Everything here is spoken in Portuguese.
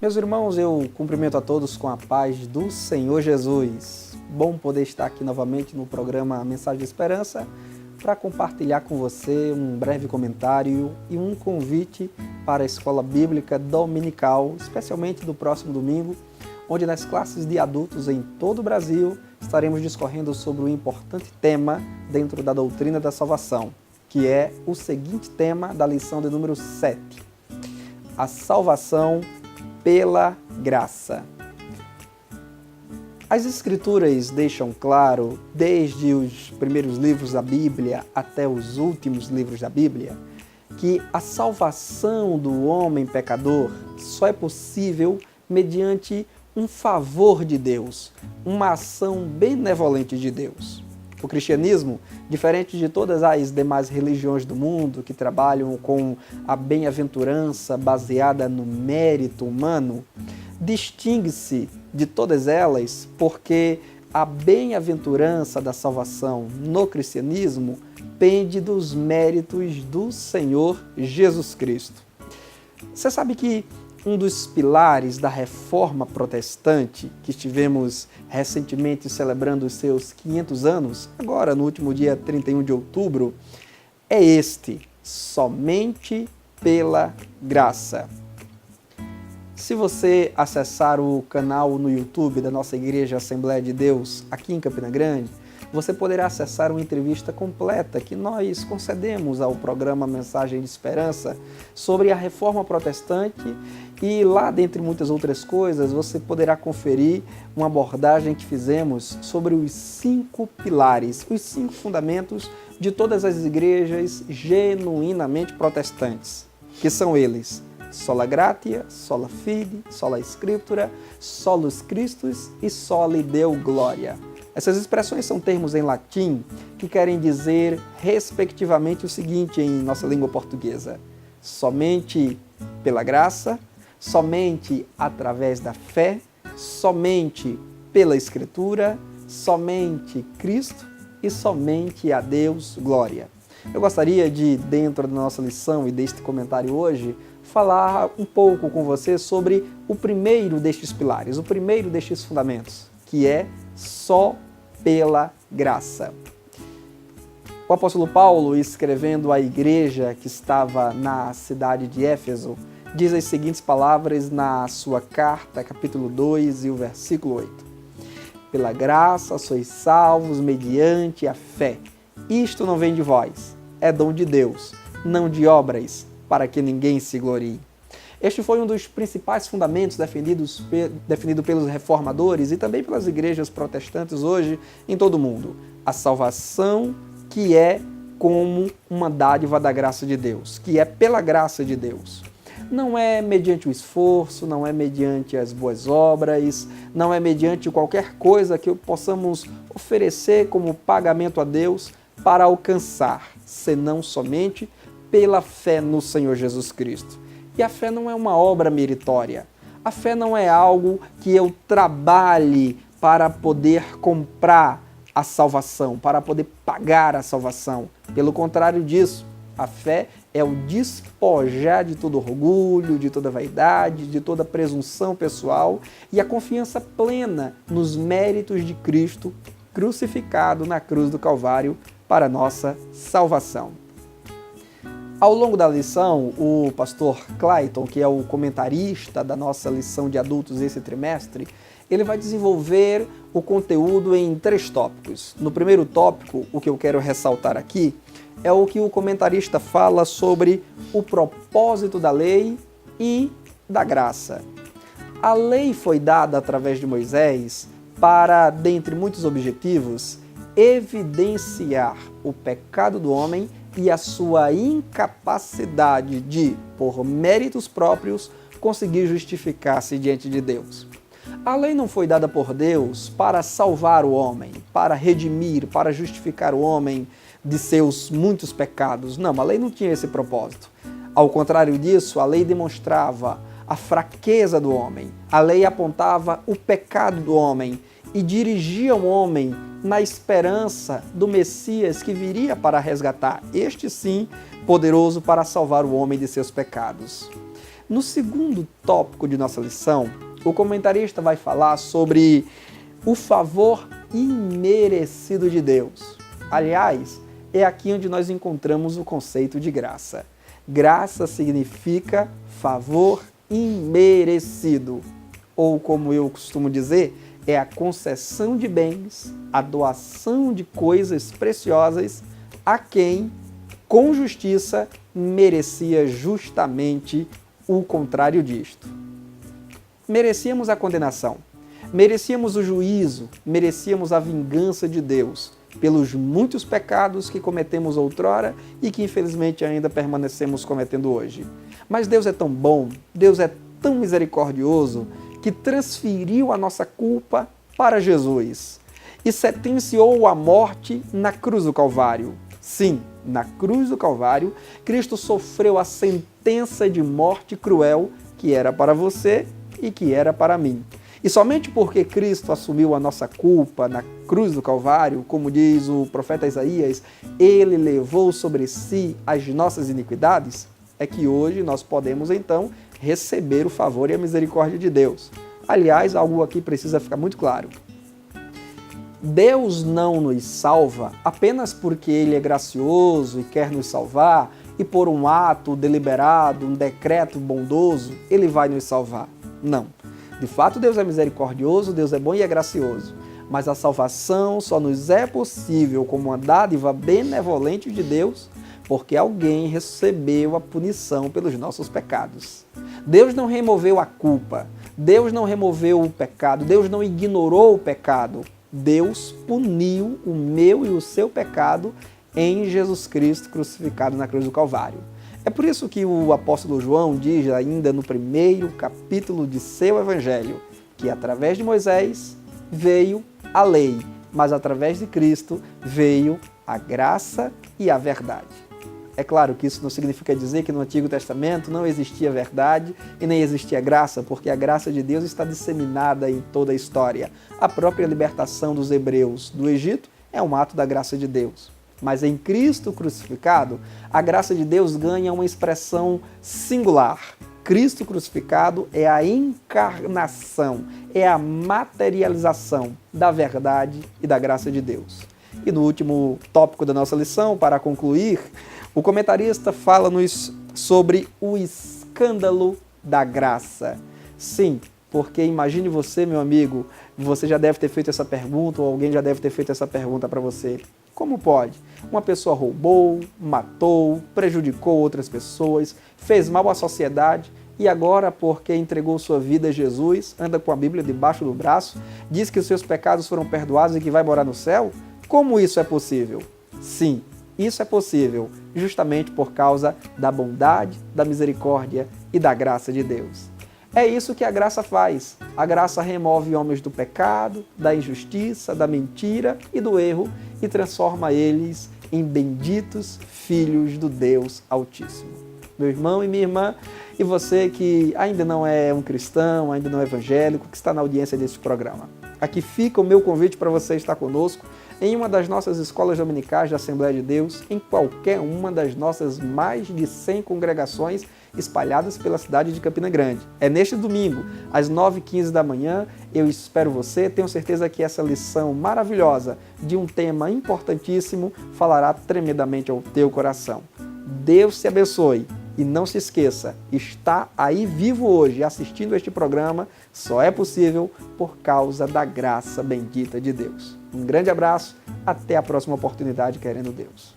Meus irmãos, eu cumprimento a todos com a paz do Senhor Jesus. Bom poder estar aqui novamente no programa Mensagem de Esperança para compartilhar com você um breve comentário e um convite para a Escola Bíblica Dominical, especialmente do próximo domingo, onde nas classes de adultos em todo o Brasil estaremos discorrendo sobre um importante tema dentro da doutrina da salvação, que é o seguinte tema da lição de número 7. A salvação pela graça. As Escrituras deixam claro, desde os primeiros livros da Bíblia até os últimos livros da Bíblia, que a salvação do homem pecador só é possível mediante um favor de Deus, uma ação benevolente de Deus. O cristianismo, diferente de todas as demais religiões do mundo que trabalham com a bem-aventurança baseada no mérito humano, distingue-se de todas elas porque a bem-aventurança da salvação no cristianismo pende dos méritos do Senhor Jesus Cristo. Você sabe que um dos pilares da Reforma Protestante, que estivemos recentemente celebrando os seus 500 anos, agora no último dia 31 de outubro, é este: somente pela graça. Se você acessar o canal no YouTube da nossa Igreja Assembleia de Deus, aqui em Campina Grande, você poderá acessar uma entrevista completa que nós concedemos ao programa Mensagem de Esperança sobre a Reforma Protestante e lá, dentre muitas outras coisas, você poderá conferir uma abordagem que fizemos sobre os 5 pilares, os 5 fundamentos de todas as igrejas genuinamente protestantes, que são eles: sola gratia, sola fide, sola scriptura, solus Christus e soli Deo gloria. Essas expressões são termos em latim que querem dizer, respectivamente, o seguinte em nossa língua portuguesa: somente pela graça, somente através da fé, somente pela Escritura, somente Cristo e somente a Deus glória. Eu gostaria de, dentro da nossa lição e deste comentário hoje, falar um pouco com você sobre o primeiro destes pilares, o primeiro destes fundamentos, que é só pela graça. O apóstolo Paulo, escrevendo à igreja que estava na cidade de Éfeso, diz as seguintes palavras na sua carta, capítulo 2 e o versículo 8. Pela graça sois salvos mediante a fé. Isto não vem de vós, é dom de Deus, não de obras, para que ninguém se glorie. Este foi um dos principais fundamentos definido pelos reformadores e também pelas igrejas protestantes hoje em todo o mundo. A salvação que é como uma dádiva da graça de Deus, que é pela graça de Deus. Não é mediante o esforço, não é mediante as boas obras, não é mediante qualquer coisa que possamos oferecer como pagamento a Deus para alcançar, senão somente pela fé no Senhor Jesus Cristo. E a fé não é uma obra meritória. A fé não é algo que eu trabalhe para poder comprar a salvação, para poder pagar a salvação. Pelo contrário disso, a fé é o despojar de todo orgulho, de toda vaidade, de toda presunção pessoal e a confiança plena nos méritos de Cristo crucificado na cruz do Calvário para a nossa salvação. Ao longo da lição, o pastor Clayton, que é o comentarista da nossa lição de adultos esse trimestre, ele vai desenvolver o conteúdo em 3 tópicos. No primeiro tópico, o que eu quero ressaltar aqui, é o que o comentarista fala sobre o propósito da lei e da graça. A lei foi dada através de Moisés para, dentre muitos objetivos, evidenciar o pecado do homem e a sua incapacidade de, por méritos próprios, conseguir justificar-se diante de Deus. A lei não foi dada por Deus para salvar o homem, para redimir, para justificar o homem de seus muitos pecados. Não, a lei não tinha esse propósito. Ao contrário disso, a lei demonstrava a fraqueza do homem. A lei apontava o pecado do homem e dirigia o homem na esperança do Messias que viria para resgatar, este sim, poderoso para salvar o homem de seus pecados. No segundo tópico de nossa lição, o comentarista vai falar sobre o favor imerecido de Deus. Aliás, é aqui onde nós encontramos o conceito de graça. Graça significa favor imerecido, ou como eu costumo dizer, é a concessão de bens, a doação de coisas preciosas a quem, com justiça, merecia justamente o contrário disto. Merecíamos a condenação, merecíamos o juízo, merecíamos a vingança de Deus pelos muitos pecados que cometemos outrora e que infelizmente ainda permanecemos cometendo hoje. Mas Deus é tão bom, Deus é tão misericordioso, que transferiu a nossa culpa para Jesus e sentenciou a morte na cruz do Calvário. Sim, na cruz do Calvário, Cristo sofreu a sentença de morte cruel que era para você e que era para mim. E somente porque Cristo assumiu a nossa culpa na cruz do Calvário, como diz o profeta Isaías, ele levou sobre si as nossas iniquidades, é que hoje nós podemos então receber o favor e a misericórdia de Deus. Aliás, algo aqui precisa ficar muito claro. Deus não nos salva apenas porque Ele é gracioso e quer nos salvar e por um ato deliberado, um decreto bondoso, Ele vai nos salvar. Não. De fato, Deus é misericordioso, Deus é bom e é gracioso. Mas a salvação só nos é possível como uma dádiva benevolente de Deus porque alguém recebeu a punição pelos nossos pecados. Deus não removeu a culpa, Deus não removeu o pecado, Deus não ignorou o pecado. Deus puniu o meu e o seu pecado em Jesus Cristo crucificado na cruz do Calvário. É por isso que o apóstolo João diz ainda no primeiro capítulo de seu evangelho que através de Moisés veio a lei, mas através de Cristo veio a graça e a verdade. É claro que isso não significa dizer que no Antigo Testamento não existia verdade e nem existia graça, porque a graça de Deus está disseminada em toda a história. A própria libertação dos hebreus do Egito é um ato da graça de Deus. Mas em Cristo crucificado, a graça de Deus ganha uma expressão singular. Cristo crucificado é a encarnação, é a materialização da verdade e da graça de Deus. E no último tópico da nossa lição, para concluir, o comentarista fala-nos sobre o escândalo da graça. Sim, porque imagine você, meu amigo, você já deve ter feito essa pergunta, ou alguém já deve ter feito essa pergunta para você. Como pode? Uma pessoa roubou, matou, prejudicou outras pessoas, fez mal à sociedade e agora, porque entregou sua vida a Jesus, anda com a Bíblia debaixo do braço, diz que os seus pecados foram perdoados e que vai morar no céu? Como isso é possível? Sim, isso é possível justamente por causa da bondade, da misericórdia e da graça de Deus. É isso que a graça faz. A graça remove homens do pecado, da injustiça, da mentira e do erro e transforma eles em benditos filhos do Deus Altíssimo. Meu irmão e minha irmã, e você que ainda não é um cristão, ainda não é evangélico, que está na audiência deste programa. Aqui fica o meu convite para você estar conosco em uma das nossas escolas dominicais da Assembleia de Deus, em qualquer uma das nossas mais de 100 congregações espalhadas pela cidade de Campina Grande. É neste domingo, às 9h15 da manhã, eu espero você, tenho certeza que essa lição maravilhosa de um tema importantíssimo falará tremendamente ao teu coração. Deus te abençoe e não se esqueça, estar aí vivo hoje assistindo este programa só é possível por causa da graça bendita de Deus. Um grande abraço, até a próxima oportunidade, querendo Deus.